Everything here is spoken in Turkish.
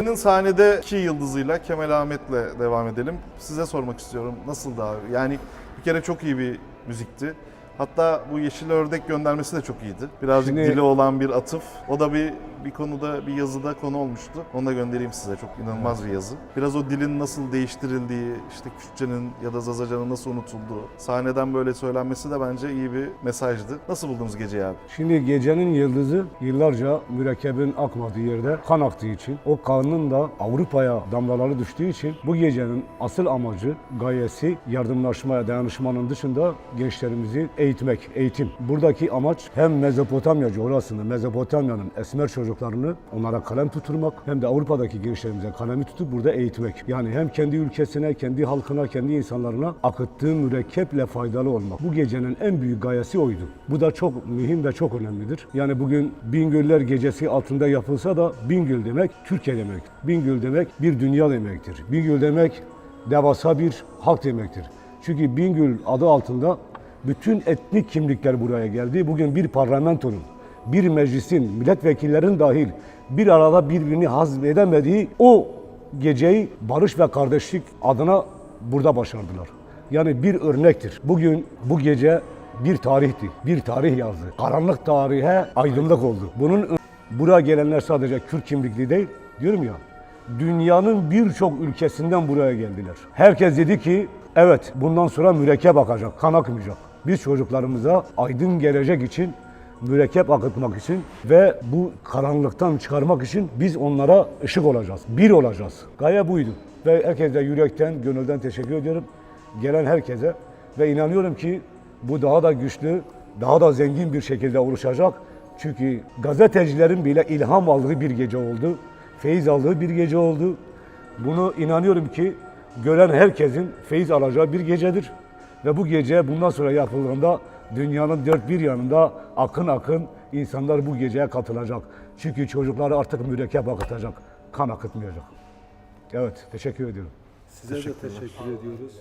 Sahnedeki yıldızıyla Kemal Ahmet'le devam edelim. Size sormak istiyorum. Nasıldı abi? Yani bir kere çok iyi bir müzikti. Hatta bu Yeşil Ördek göndermesi de çok iyiydi. Birazcık dili olan bir atıf. O da bir konuda, bir yazıda konu olmuştu. Onu da göndereyim size. Çok inanılmaz bir yazı. Biraz o dilin nasıl değiştirildiği, işte Kürtçenin ya da Zazacanın nasıl unutulduğu, sahneden böyle söylenmesi de bence iyi bir mesajdı. Nasıl buldunuz geceyi abi? Şimdi gecenin yıldızı yıllarca mürekkebin akmadığı yerde kan aktığı için, o kanın da Avrupa'ya damlaları düştüğü için bu gecenin asıl amacı, gayesi yardımlaşmaya, dayanışmanın dışında gençlerimizi eğitmek, eğitim. Buradaki amaç hem Mezopotamya coğrafyasında, Mezopotamya'nın esmer çocuklarını onlara kalem tutturmak, hem de Avrupa'daki gençlerimize kalemi tutup burada eğitmek. Yani hem kendi ülkesine, kendi halkına, kendi insanlarına akıttığı mürekkeple faydalı olmak. Bu gecenin en büyük gayesi oydu. Bu da çok mühim ve çok önemlidir. Yani bugün Bingöller Gecesi altında yapılsa da Bingöl demek Türkiye demek. Bingöl demek bir dünya demektir. Bingöl demek devasa bir halk demektir. Çünkü Bingöl adı altında bütün etnik kimlikler buraya geldi. Bugün bir parlamentonun, bir meclisin, milletvekillerin dahil bir arada birbirini hazmedemediği o geceyi barış ve kardeşlik adına burada başardılar. Yani bir örnektir. Bugün bu gece bir tarihti, bir tarih yazdı. Karanlık tarihe aydınlık oldu. Buraya gelenler sadece Kürt kimlikli değil, diyorum ya, dünyanın birçok ülkesinden buraya geldiler. Herkes dedi ki, evet bundan sonra mürekkep akacak, kan akmayacak. Biz çocuklarımıza aydın gelecek için, mürekkep akıtmak için ve bu karanlıktan çıkarmak için biz onlara ışık olacağız, bir olacağız. Gaye buydu. Ve herkese yürekten, gönülden teşekkür ediyorum. Gelen herkese ve inanıyorum ki bu daha da güçlü, daha da zengin bir şekilde oluşacak. Çünkü gazetecilerin bile ilham aldığı bir gece oldu, feyiz aldığı bir gece oldu. Bunu inanıyorum ki gören herkesin feyiz alacağı bir gecedir. Ve bu gece bundan sonra yapıldığında dünyanın dört bir yanında akın akın insanlar bu geceye katılacak. Çünkü çocukları artık mürekkep akıtacak, kan akıtmayacak. Evet, teşekkür ediyorum. Size de teşekkür ediyoruz.